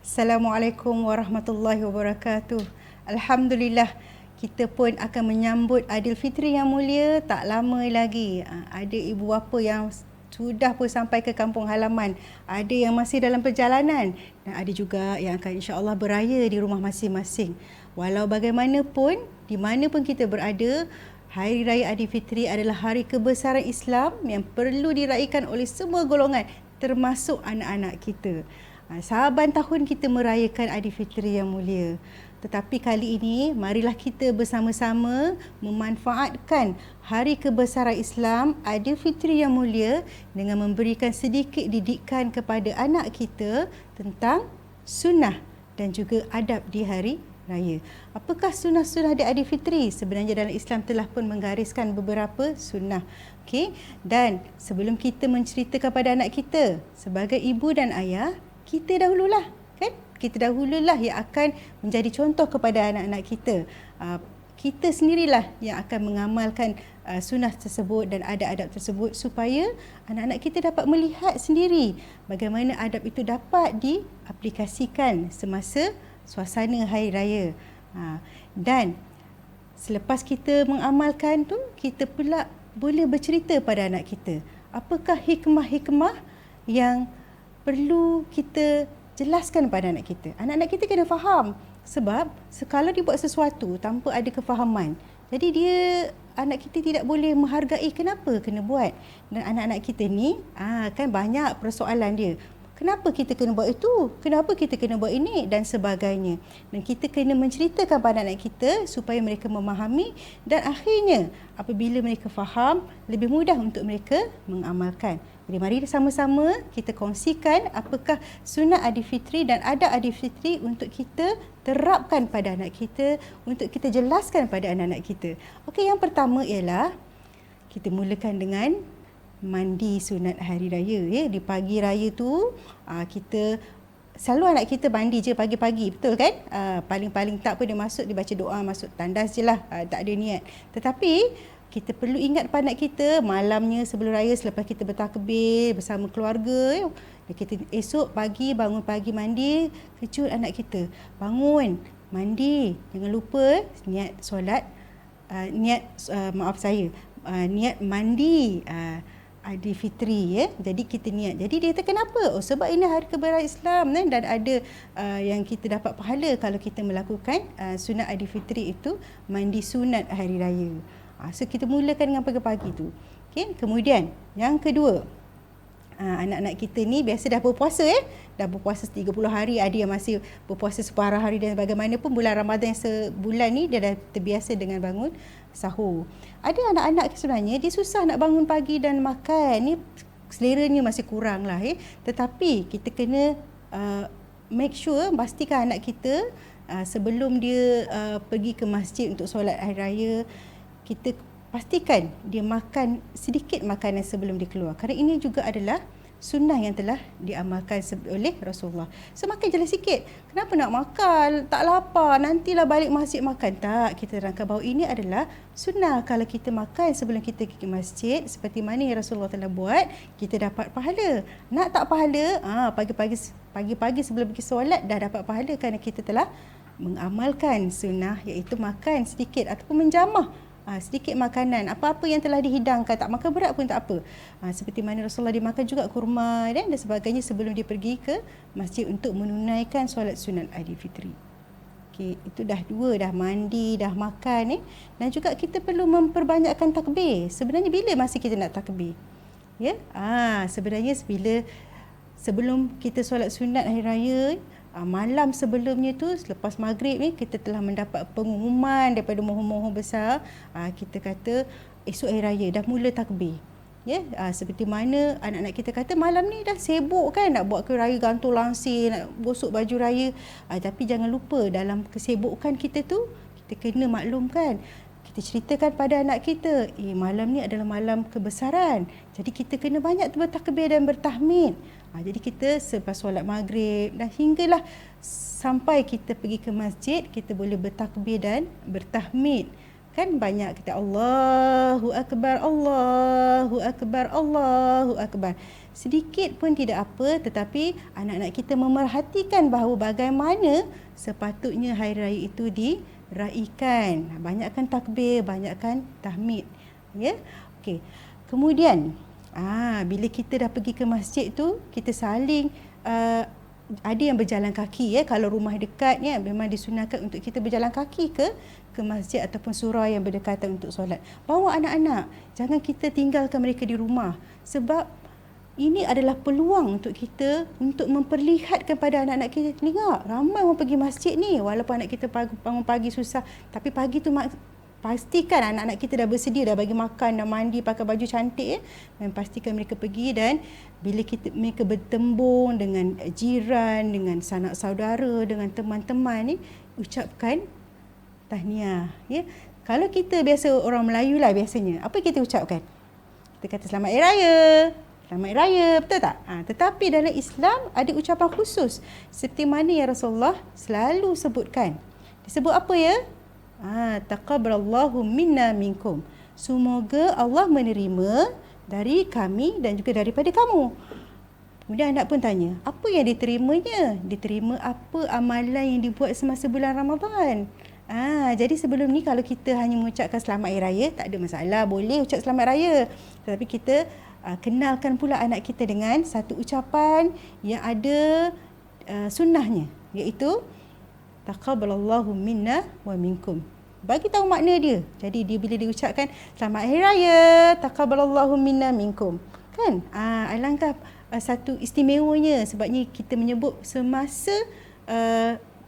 Assalamualaikum warahmatullahi wabarakatuh. Alhamdulillah, kita pun akan menyambut Aidilfitri yang mulia tak lama lagi. Ada ibu bapa yang sudah pun sampai ke kampung halaman, ada yang masih dalam perjalanan dan ada juga yang akan insya-Allah beraya di rumah masing-masing. Walau bagaimanapun, di mana pun kita berada, Hari Raya Aidilfitri adalah hari kebesaran Islam yang perlu diraihkan oleh semua golongan, termasuk anak-anak kita. Saban tahun kita merayakan Aidilfitri yang mulia. Tetapi kali ini, marilah kita bersama-sama memanfaatkan Hari Kebesaran Islam Aidilfitri yang mulia dengan memberikan sedikit didikan kepada anak kita tentang sunnah dan juga adab di hari raya. Apakah sunnah-sunnah di Aidilfitri? Sebenarnya dalam Islam telah pun menggariskan beberapa sunnah. Okey, dan sebelum kita menceritakan kepada anak kita, sebagai ibu dan ayah, kita dahululah, kan? Kita dahululah yang akan menjadi contoh kepada anak-anak kita. Kita sendirilah yang akan mengamalkan sunnah tersebut dan adab-adab tersebut supaya anak-anak kita dapat melihat sendiri bagaimana adab itu dapat diaplikasikan semasa suasana hari raya. Dan selepas kita mengamalkan tu, kita pula boleh bercerita pada anak kita. Apakah hikmah-hikmah yang perlu kita jelaskan pada anak kita. Anak-anak kita kena faham. Sebab kalau dia buat sesuatu tanpa ada kefahaman, jadi anak kita tidak boleh menghargai kenapa kena buat. Dan anak-anak kita ni kan banyak persoalan dia. Kenapa kita kena buat itu? Kenapa kita kena buat ini? Dan sebagainya. Dan kita kena menceritakan pada anak kita supaya mereka memahami dan akhirnya apabila mereka faham, lebih mudah untuk mereka mengamalkan. Jadi mari sama-sama kita kongsikan apakah sunnah Aidilfitri dan adab Aidilfitri untuk kita terapkan pada anak kita, untuk kita jelaskan pada anak-anak kita. Okey, yang pertama ialah kita mulakan dengan mandi sunat hari raya. Di pagi raya tu kita selalu anak kita mandi je pagi-pagi, betul kan? Paling-paling tak pun dia masuk, dia baca doa, masuk tandas je lah, tak ada niat. Tetapi kita perlu ingat pada anak kita malamnya sebelum raya, selepas kita bertakbir bersama keluarga, kita esok pagi bangun pagi mandi, kejut anak kita, bangun mandi, jangan lupa niat solat, niat mandi Aidilfitri, ya. Jadi kita niat. Jadi dia kata kenapa? Sebab ini hari kebesaran Islam, dan ada yang kita dapat pahala kalau kita melakukan sunat Aidilfitri itu mandi sunat hari raya. So kita mulakan dengan pagi-pagi tu. Okay? Kemudian yang kedua, anak-anak kita ni biasa dah berpuasa, dah berpuasa 30 hari, ada yang masih berpuasa separuh hari, dan bagaimanapun bulan Ramadan sebulan ni dia dah terbiasa dengan bangun sahur. Ada anak-anak sebenarnya dia susah nak bangun pagi dan makan, ni seleranya masih kurang lah. Tetapi kita kena make sure, pastikan anak kita sebelum dia pergi ke masjid untuk solat hari raya, kita pastikan dia makan sedikit makanan sebelum dia keluar. Kerana ini juga adalah sunnah yang telah diamalkan oleh Rasulullah. So makan je lah sikit. Kenapa nak makan? Tak lapar, nantilah balik masjid makan. Tak, kita terangkan bahawa ini adalah sunnah. Kalau kita makan sebelum kita pergi masjid, seperti mana yang Rasulullah telah buat, kita dapat pahala. Nak tak pahala? Pagi-pagi sebelum pergi solat dah dapat pahala kerana kita telah mengamalkan sunnah, iaitu makan sedikit ataupun menjamah sedikit makanan, apa-apa yang telah dihidangkan, tak makan berat pun tak apa. Seperti mana Rasulullah dimakan juga kurma dan sebagainya sebelum dia pergi ke masjid untuk menunaikan solat sunat Aidilfitri. Okey, itu dah dua, dah mandi, dah makan, dan juga kita perlu memperbanyakkan takbir. Sebenarnya bila masa kita nak takbir? Ya, sebenarnya sebelum kita solat sunat hari raya, malam sebelumnya tu, selepas maghrib ni, kita telah mendapat pengumuman daripada mohon-mohon besar, kita kata esok hari raya dah mula takbir. Ya, seperti mana anak-anak kita kata malam ni dah sibuk kan, nak buat kuih raya, gantung langsir, nak gosok baju raya, tapi jangan lupa dalam kesibukan kita tu, kita kena maklumkan, kita ceritakan pada anak kita, malam ni adalah malam kebesaran, jadi kita kena banyak bertakbir dan bertahmid. Jadi kita selepas solat maghrib dan hinggalah sampai kita pergi ke masjid, kita boleh bertakbir dan bertahmid Kan banyak kita Allahu Akbar, Allahu Akbar, Allahu Akbar. Sedikit pun tidak apa, tetapi anak-anak kita memerhatikan bahawa bagaimana sepatutnya hari raya itu diraikan. Banyakkan takbir, banyakkan tahmid. Ya. Okey. Kemudian, bila kita dah pergi ke masjid tu, kita saling ada yang berjalan kaki ya. Kalau rumah dekat ya, memang disunahkan untuk kita berjalan kaki ke masjid ataupun surau yang berdekatan untuk solat. Bawa anak-anak, jangan kita tinggalkan mereka di rumah, sebab ini adalah peluang untuk kita untuk memperlihatkan pada anak-anak kita, tengok ramai orang pergi masjid ni, walaupun anak kita bangun pagi susah, tapi pagi tu pastikan anak-anak kita dah bersedia, dah bagi makan, dah mandi, pakai baju cantik ya. Dan pastikan mereka pergi, dan bila mereka bertembung dengan jiran, dengan sanak saudara, dengan teman-teman ni, ucapkan tahniah ya. Kalau kita biasa orang Melayu lah biasanya, apa kita ucapkan? Kita kata selamat hari raya. Selamat hari raya, betul tak? Tetapi dalam Islam ada ucapan khusus seperti mana yang Rasulullah selalu sebutkan. Disebut apa ya? Taqabbalallahu minna minkum. Semoga Allah menerima dari kami dan juga daripada kamu. Kemudian anak pun tanya, apa yang diterimanya? Diterima apa amalan yang dibuat semasa bulan Ramadan. Jadi sebelum ni kalau kita hanya mengucapkan selamat hari raya, tak ada masalah, boleh ucap selamat raya. Tetapi kita kenalkan pula anak kita dengan satu ucapan yang ada sunnahnya, iaitu taqabbalallahu minna wa minkum. Bagi tahu makna dia. Jadi dia bila diucapkan selamat hari raya, taqabbalallahu minna minkum. Kan? Alangkah satu istimewanya, sebabnya kita menyebut semasa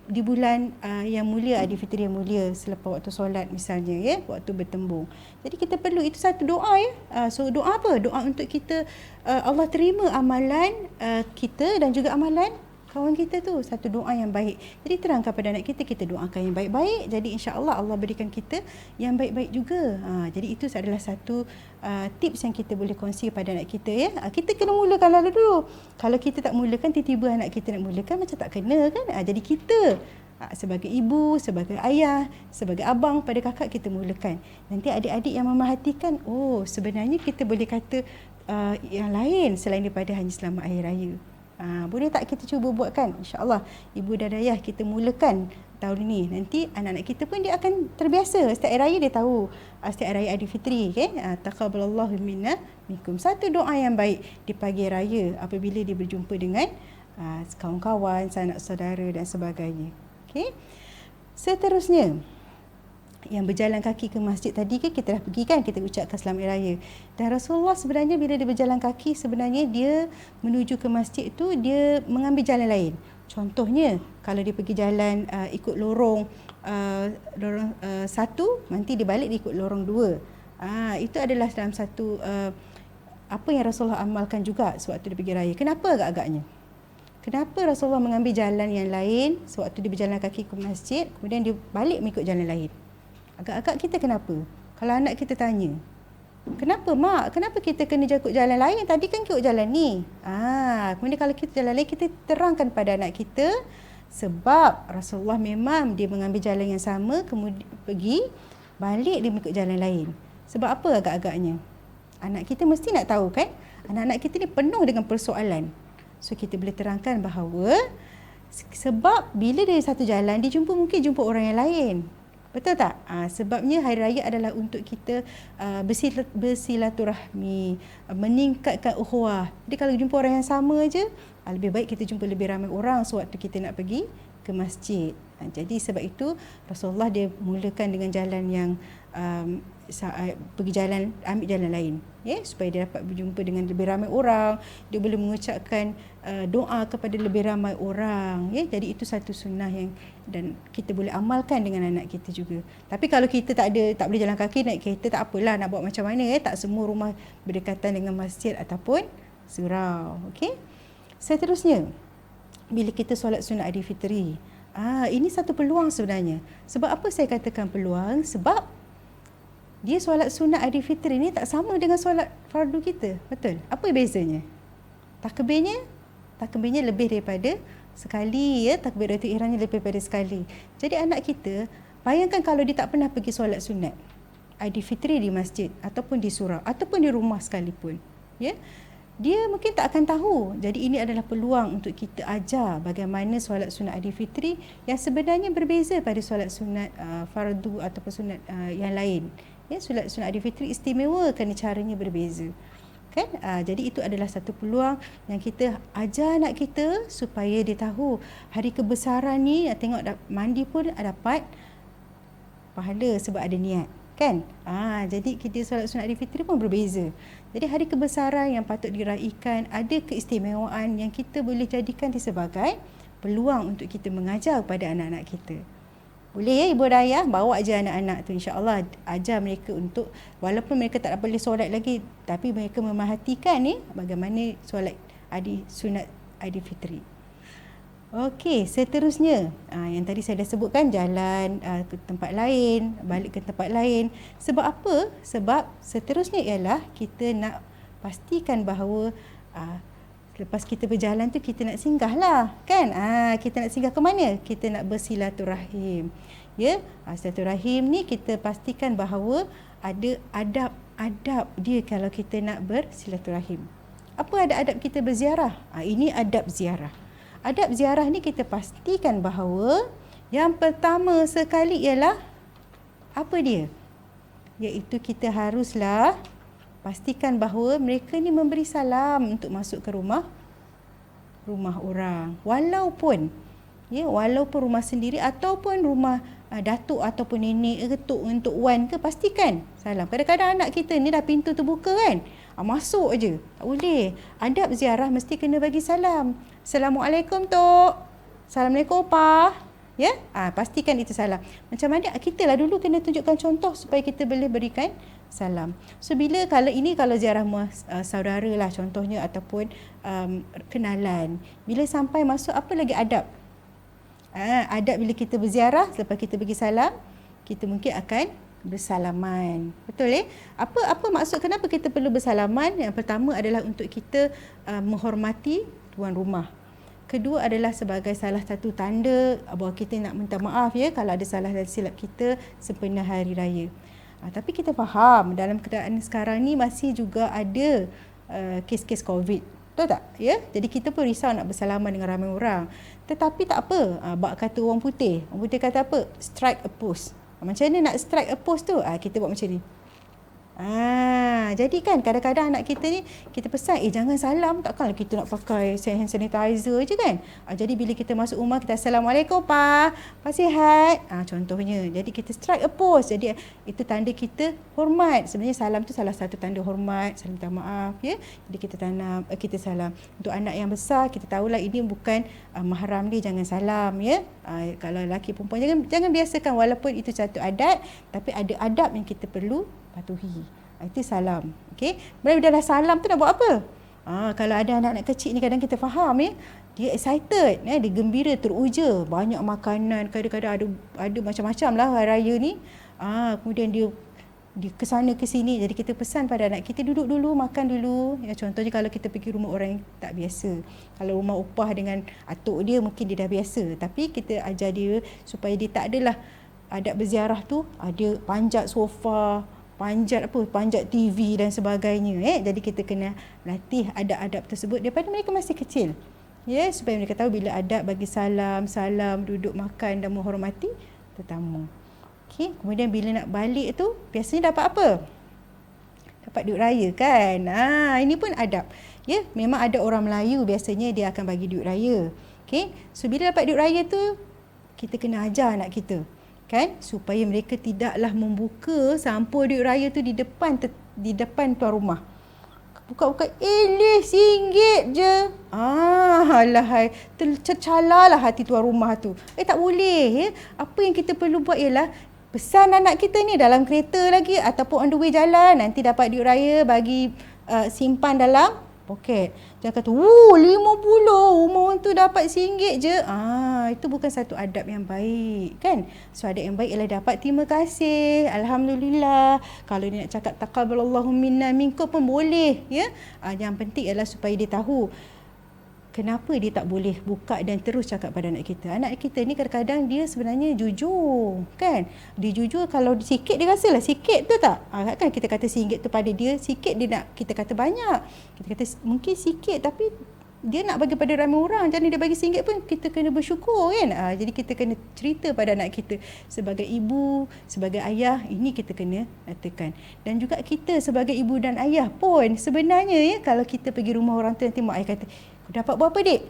di bulan yang mulia, Aidilfitri yang mulia, selepas waktu solat misalnya ya, waktu bertembung. Jadi kita perlu, itu satu doa ya. So doa apa? Doa untuk kita Allah terima amalan kita dan juga amalan kawan kita tu, satu doa yang baik. Jadi terangkan pada anak kita, kita doakan yang baik-baik. Jadi insya-Allah Allah berikan kita yang baik-baik juga. Jadi itu adalah satu tips yang kita boleh kongsi pada anak kita ya. Kita kena mulakan lalu dulu. Kalau kita tak mulakan, tiba-tiba anak kita nak mulakan, macam tak kena kan. Jadi kita sebagai ibu, sebagai ayah, sebagai abang pada kakak, kita mulakan. Nanti adik-adik yang memerhatikan, oh sebenarnya kita boleh kata yang lain selain daripada hanya selamat hari raya. Boleh tak kita cuba buatkan? InsyaAllah ibu dan ayah kita mulakan tahun ini. Nanti anak-anak kita pun dia akan terbiasa. Setiap hari raya dia tahu. Setiap hari raya Aidilfitri kan? Taqabbalallahu minna minkum. Satu doa yang baik di pagi raya apabila dia berjumpa dengan kawan-kawan, sanak saudara dan sebagainya. Okay? Seterusnya, yang berjalan kaki ke masjid tadi kan, kita dah pergi kan, kita ucapkan selamat raya. Dan Rasulullah sebenarnya bila dia berjalan kaki, sebenarnya dia menuju ke masjid tu, dia mengambil jalan lain. Contohnya kalau dia pergi jalan ikut lorong satu, nanti dia balik dia ikut lorong dua. Itu adalah dalam satu apa yang Rasulullah amalkan juga sewaktu dia pergi raya. Kenapa agak-agaknya? Kenapa Rasulullah mengambil jalan yang lain sewaktu dia berjalan kaki ke masjid, kemudian dia balik mengikut jalan lain? Agak-agak kita kenapa? Kalau anak kita tanya, kenapa mak? Kenapa kita kena ikut jalan lain? Tadi kan ikut jalan ni. Kemudian kalau kita jalan lain, kita terangkan pada anak kita, sebab Rasulullah memang dia mengambil jalan yang sama, kemudian pergi, balik dia mengikut jalan lain. Sebab apa agak-agaknya? Anak kita mesti nak tahu kan? Anak-anak kita ni penuh dengan persoalan. So kita boleh terangkan bahawa sebab bila dia satu jalan, dia mungkin jumpa orang yang lain. Betul tak? Sebabnya hari raya adalah untuk kita bersilaturahmi, meningkatkan ukhuwah. Jadi kalau jumpa orang yang sama aja, lebih baik kita jumpa lebih ramai orang sewaktu kita nak pergi ke masjid. Jadi sebab itu Rasulullah dia mulakan dengan jalan yang pergi jalan, ambil jalan lain ya, supaya dia dapat berjumpa dengan lebih ramai orang, dia boleh mengucapkan doa kepada lebih ramai orang ya. Jadi itu satu sunnah yang dan kita boleh amalkan dengan anak kita juga. Tapi kalau kita tak boleh jalan kaki, naik kereta, tak apalah, nak buat macam mana ya, tak semua rumah berdekatan dengan masjid ataupun surau. Okey. Seterusnya, bila kita solat sunat Aidilfitri, ini satu peluang sebenarnya. Sebab apa saya katakan peluang? Sebab dia solat sunat Aidilfitri ni tak sama dengan solat fardu kita. Betul? Apa bezanya? Takbirnya lebih daripada sekali ya, takbiratul ihramnya lebih daripada sekali. Jadi anak kita, bayangkan kalau dia tak pernah pergi solat sunat. Aidilfitri di masjid ataupun di surau ataupun di rumah sekalipun, ya, dia mungkin tak akan tahu. Jadi ini adalah peluang untuk kita ajar bagaimana solat sunat Aidilfitri yang sebenarnya berbeza pada solat sunat fardu ataupun sunat yang lain. Ya, solat sunat Aidilfitri istimewa kerana caranya berbeza. Kan? Jadi itu adalah satu peluang yang kita ajar anak kita supaya dia tahu hari kebesaran ni, tengok mandi pun dapat pahala sebab ada niat. Kan? Jadi kita solat sunat Aidilfitri pun berbeza. Jadi hari kebesaran yang patut diraikan, ada keistimewaan yang kita boleh jadikan dia sebagai peluang untuk kita mengajar kepada anak-anak kita. Boleh ya ibu dan ayah, bawa je anak-anak tu, insya-Allah ajar mereka untuk, walaupun mereka tak boleh solat lagi, tapi mereka memerhatikan bagaimana solat sunat Aidilfitri. Okey, seterusnya yang tadi saya dah sebutkan, jalan ke tempat lain, balik ke tempat lain. Sebab apa? Sebab seterusnya ialah kita nak pastikan bahawa lepas kita berjalan tu kita nak singgah lah, kan? Kita nak singgah ke mana? Kita nak bersilaturahim. Ya, silaturahim ni kita pastikan bahawa ada adab-adab dia kalau kita nak bersilaturahim. Apa adab kita berziarah? Ini adab ziarah. Adab ziarah ni kita pastikan bahawa yang pertama sekali ialah apa dia? Iaitu kita haruslah pastikan bahawa mereka ni memberi salam untuk masuk ke rumah orang. Walaupun rumah sendiri ataupun rumah datuk ataupun nenek, ketuk wan ke, pastikan salam. Kadang-kadang anak kita ni dah pintu terbuka kan, masuk je. Tak boleh. Adab ziarah mesti kena bagi salam. Assalamualaikum Tok. Assalamualaikum Pak. Ya, pastikan itu salam. Macam mana kita lah dulu kena tunjukkan contoh supaya kita boleh berikan salam. So kalau ziarah saudara lah contohnya ataupun kenalan. Bila sampai masuk, apa lagi adab? Adab bila kita berziarah, selepas kita bagi salam, kita mungkin akan bersalaman. Betul Apa maksud kenapa kita perlu bersalaman? Yang pertama adalah untuk kita menghormati tuan rumah. Kedua adalah sebagai salah satu tanda bahawa kita nak minta maaf kalau ada salah dan silap kita sempena hari raya. Tapi kita faham dalam keadaan sekarang ni masih juga ada kes-kes COVID. Betul tak? Ya? Jadi kita pun risau nak bersalaman dengan ramai orang. Tetapi tak apa. Bak kata orang putih. Orang putih kata apa? Strike a pose. Macam mana nak strike a pose tu? Kita buat macam ni. Jadi kan kadang-kadang anak kita ni kita pesan, jangan salam, takkanlah kita nak pakai hand sanitizer je kan. Jadi bila kita masuk rumah, kita Assalamualaikum Pak, Pak sihat, contohnya. Jadi kita strike a pose. Jadi itu tanda kita hormat. Sebenarnya salam tu salah satu tanda hormat, saling minta maaf ya. Jadi kita salam. Untuk anak yang besar, kita tahulah ini bukan mahram dia, jangan salam ya. Kalau lelaki perempuan jangan biasakan, walaupun itu satu adat, tapi ada adab yang kita perlu patuhi. Itu salam. Okey. Bila dah salam tu nak buat apa? Kalau ada anak-anak kecil ni kadang kita faham dia excited, dia gembira, teruja, banyak makanan, kadang-kadang ada macam-macam lah hari raya ni. Kemudian dia ke sana ke sini. Jadi kita pesan pada anak kita, duduk dulu, makan dulu. Ya, contohnya kalau kita pergi rumah orang yang tak biasa. Kalau rumah upah dengan atuk dia, mungkin dia dah biasa. Tapi kita ajar dia supaya dia tak adalah adab berziarah tu ada panjat sofa, panjat TV dan sebagainya. Jadi kita kena latih adab-adab tersebut daripada mereka masih kecil. Ya, supaya mereka tahu bila adab bagi salam, duduk makan dan menghormati tetamu. Okey, kemudian bila nak balik tu biasanya dapat apa? Dapat duit raya kan. Ini pun adab. Ya, memang ada orang Melayu biasanya dia akan bagi duit raya. Okey, so bila dapat duit raya tu kita kena ajar anak kita. Kan, supaya mereka tidaklah membuka sampul duit raya tu di depan tuan rumah. Buka-buka, RM1 je. Alahai, tercalalah hati tuan rumah tu. Tak boleh. Apa yang kita perlu buat ialah pesan anak kita ni dalam kereta lagi ataupun on the way jalan, nanti dapat duit raya, bagi simpan dalam poket. Jangan kata, 50 rumah orang tu dapat RM1 je. Itu bukan satu adab yang baik kan. So adab yang baik ialah dapat terima kasih, alhamdulillah. Kalau dia nak cakap taqabbalallahu minna minkum pun boleh ya. Yang penting ialah supaya dia tahu kenapa dia tak boleh buka dan terus cakap pada anak kita? Anak kita ni kadang-kadang dia sebenarnya jujur, kan? Dia jujur, kalau sikit dia rasalah sikit tu tak? Kan kita kata RM1 tu pada dia, sikit dia nak kita kata banyak. Kita kata mungkin sikit tapi dia nak bagi pada ramai orang, jadi dia bagi RM1 pun kita kena bersyukur, kan? Jadi kita kena cerita pada anak kita sebagai ibu, sebagai ayah, ini kita kena tekan. Dan juga kita sebagai ibu dan ayah pun sebenarnya ya, kalau kita pergi rumah orang tu nanti mak ayah kata, "Kau dapat berapa, Dik?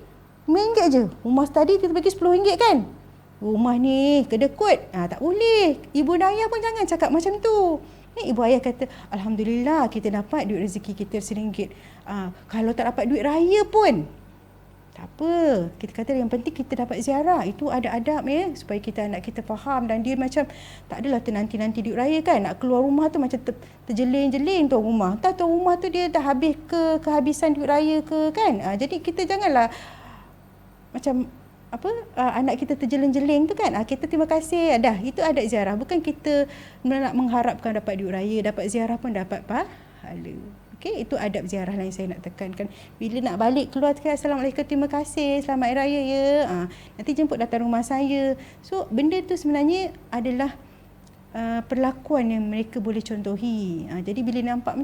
RM5 je. Rumah tadi kita bagi RM10 kan? Rumah ni kedekut." Tak boleh. Ibu dan ayah pun jangan cakap macam tu. Ibu ayah kata, "Alhamdulillah kita dapat duit rezeki kita RM1. Kalau tak dapat duit raya pun tak apa. Kita kata yang penting kita dapat ziarah. Itu ada adab ya, supaya kita anak kita faham. Dan dia macam tak adalah nanti duit raya kan. Nak keluar rumah tu macam terjeling-jeling tuan rumah. Tak, tuan rumah tu dia dah habis kehabisan duit raya ke kan. Jadi kita janganlah macam anak kita terjeling-jeling tu kan. Kita terima kasih, dah itu adab ziarah. Bukan kita nak mengharapkan dapat duit raya, dapat ziarah pun dapat pahala. Okey, itu adab ziarah lain saya nak tekankan. Bila nak balik keluar, Assalamualaikum, terima kasih, selamat hari raya ya. Nanti jemput datang rumah saya. So benda tu sebenarnya adalah perlakuan yang mereka boleh contohi. Jadi bila nampak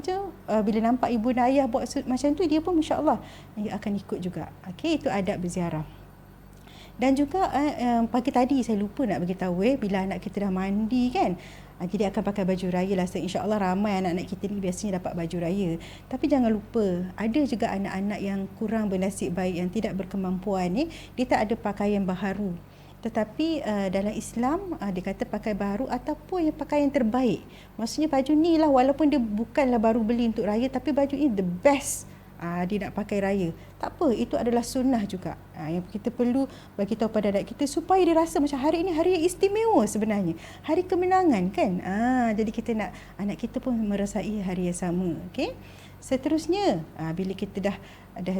ibu dan ayah buat macam tu, dia pun masya-Allah dia akan ikut juga. Okey, itu adab berziarah. Dan juga pagi tadi saya lupa nak bagi tahu bila anak kita dah mandi kan, jadi akan pakai baju raya lah. InsyaAllah ramai anak-anak kita ni biasanya dapat baju raya. Tapi jangan lupa, ada juga anak-anak yang kurang bernasib baik, yang tidak berkemampuan ni, dia tak ada pakaian baharu. Tetapi dalam Islam dia kata pakai baru ataupun yang pakaian terbaik. Maksudnya baju ni lah, walaupun dia bukanlah baru beli untuk raya, tapi baju ni the best dia nak pakai raya. Tak apa, itu adalah sunnah juga. Yang kita perlu bagi tahu pada anak kita supaya dia rasa macam hari ini hari yang istimewa sebenarnya. Hari kemenangan kan. Jadi kita nak anak kita pun merasai hari yang sama. Okey. Seterusnya, bila kita dah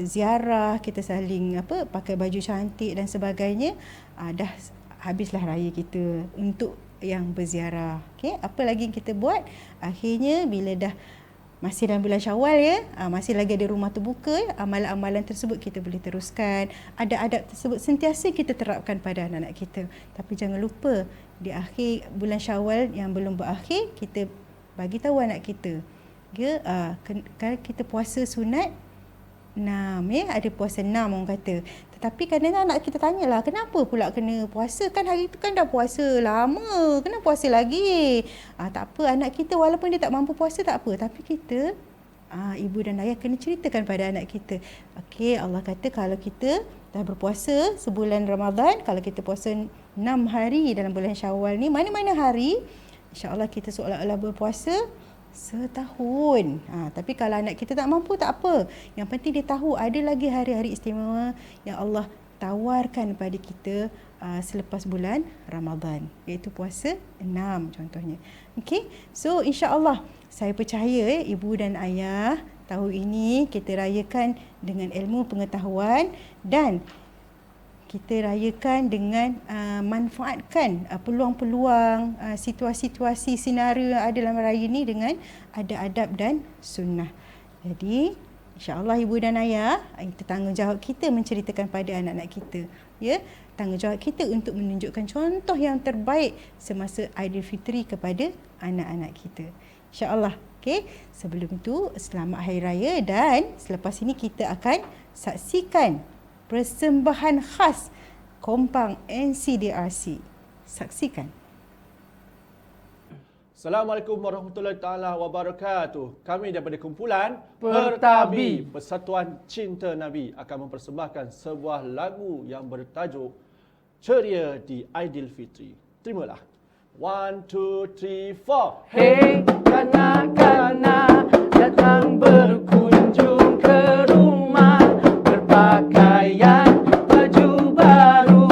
ziarah, kita saling pakai baju cantik dan sebagainya, dah habislah raya kita untuk yang berziarah. Okey, apa lagi yang kita buat? Akhirnya bila dah masih dalam bulan Syawal ya, masih lagi ada rumah terbuka, amalan-amalan tersebut kita boleh teruskan. Adab-adab tersebut sentiasa kita terapkan pada anak-anak kita. Tapi jangan lupa, di akhir bulan Syawal yang belum berakhir, kita bagi tahu anak kita, kalau kita puasa sunat 6 ya, ada puasa 6 orang kata. Tetapi kadang-kadang anak kita tanyalah, kenapa pula kena puasa, kan hari tu kan dah puasa lama, kenapa puasa lagi? Tak apa, anak kita walaupun dia tak mampu puasa tak apa, tapi kita ibu dan ayah kena ceritakan pada anak kita. Okey, Allah kata kalau kita dah berpuasa sebulan Ramadan, kalau kita puasa 6 hari dalam bulan Syawal ni, mana-mana hari, insya-Allah kita seolah-olah berpuasa setahun. Tapi kalau anak kita tak mampu, tak apa. Yang penting dia tahu ada lagi hari-hari istimewa yang Allah tawarkan pada kita selepas bulan Ramadan, iaitu puasa 6 contohnya. Okey, so insya-Allah saya percaya ibu dan ayah tahun ini kita rayakan dengan ilmu pengetahuan, dan kita rayakan dengan manfaatkan peluang-peluang, situasi-situasi, senario yang ada dalam raya ni dengan adab-adab dan sunnah. Jadi insya-Allah ibu dan ayah, itu tanggungjawab kita menceritakan pada anak-anak kita. Ya, tanggungjawab kita untuk menunjukkan contoh yang terbaik semasa Aidilfitri kepada anak-anak kita. Insya-Allah. Okey, sebelum itu selamat hari raya, dan selepas ini kita akan saksikan persembahan khas Kompang NCDRC. Saksikan. Assalamualaikum warahmatullahi taala wabarakatuh. Kami daripada kumpulan Pertabi Persatuan Cinta Nabi akan mempersembahkan sebuah lagu yang bertajuk Ceria di Aidilfitri. Terimalah. 1, 2, 3, 4. Hey, kanak-kanak datang berkunjung ke rumah, berpakaian baju baru,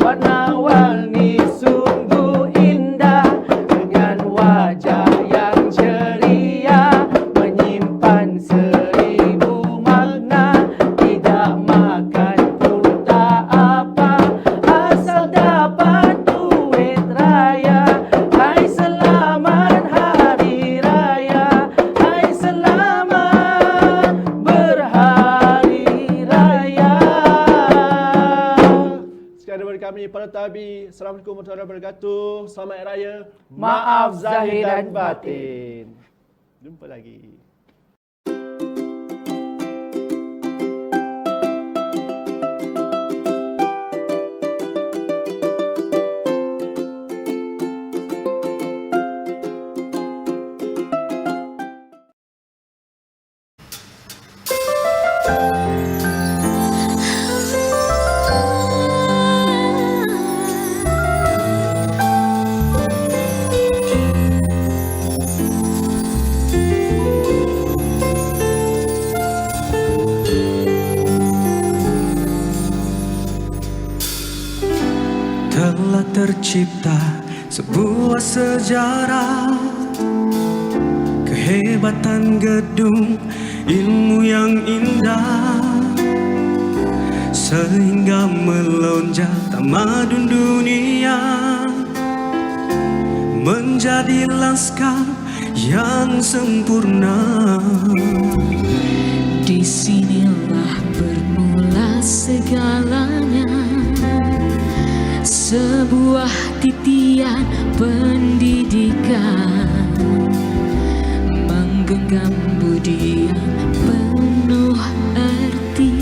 warna-warni sungguh indah, dengan wajah yang ceria, menyimpan 1000 makna. Tidak makan pun tak apa, asal dapat duit raya. Hai selamat hari raya, hai selamat berhari raya. kami Pertabi. Assalamualaikum warahmatullahi wabarakatuh. Selamat Hari Raya. Maaf zahir dan batin. Jumpa lagi. Telah tercipta sebuah sejarah, kehebatan gedung, ilmu yang indah, sehingga melonjak tamadun dunia menjadi laskar yang sempurna. Disinilah bermula segalanya, sebuah titian pendidikan, menggenggam budi yang penuh arti.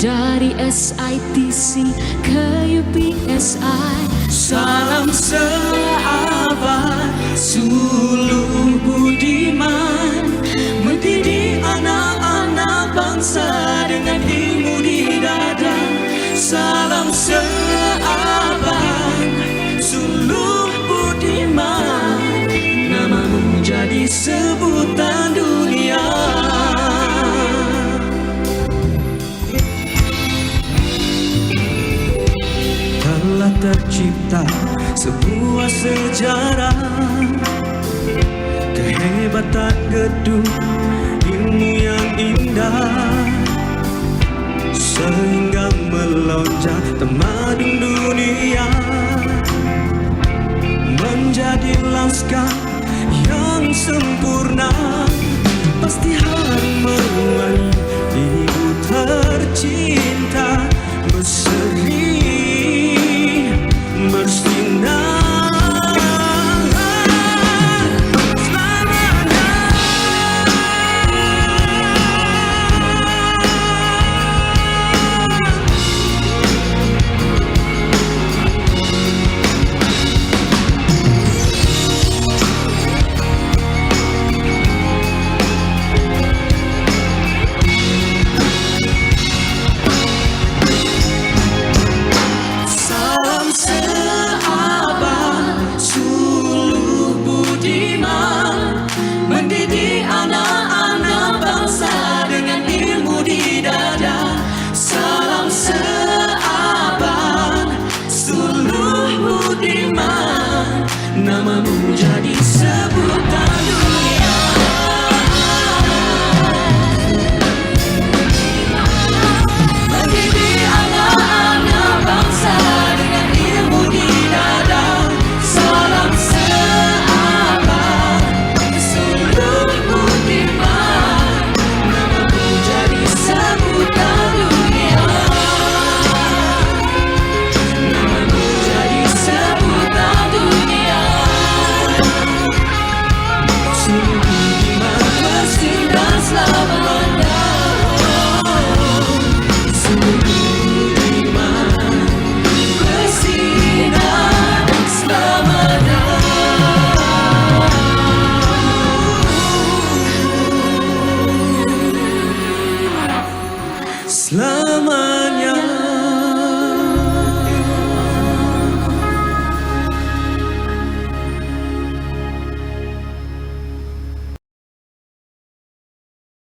Dari SITC ke UPSI, Salam sahabat, suluh budiman, mendidik anak-anak bangsa dengan ilmu di dada. Salam sahabat, suluh budiman, namamu jadi sebutan dunia. Telah tercipta sebuah sejarah, kehebatan gedung, ilmu yang indah, sehingga melonjak tamadun dunia menjadi laskar yang sempurna. Pasti harmoni ibu tercinta berseri bersinar. Namamu jadi sebutan dunia. Mendidik anak-anak bangsa dengan ilmu di dada. Salam sahabat, seluruh budiman, namamu jadi sebutan dunia. Namamu jadi sebutan dunia. Selamanya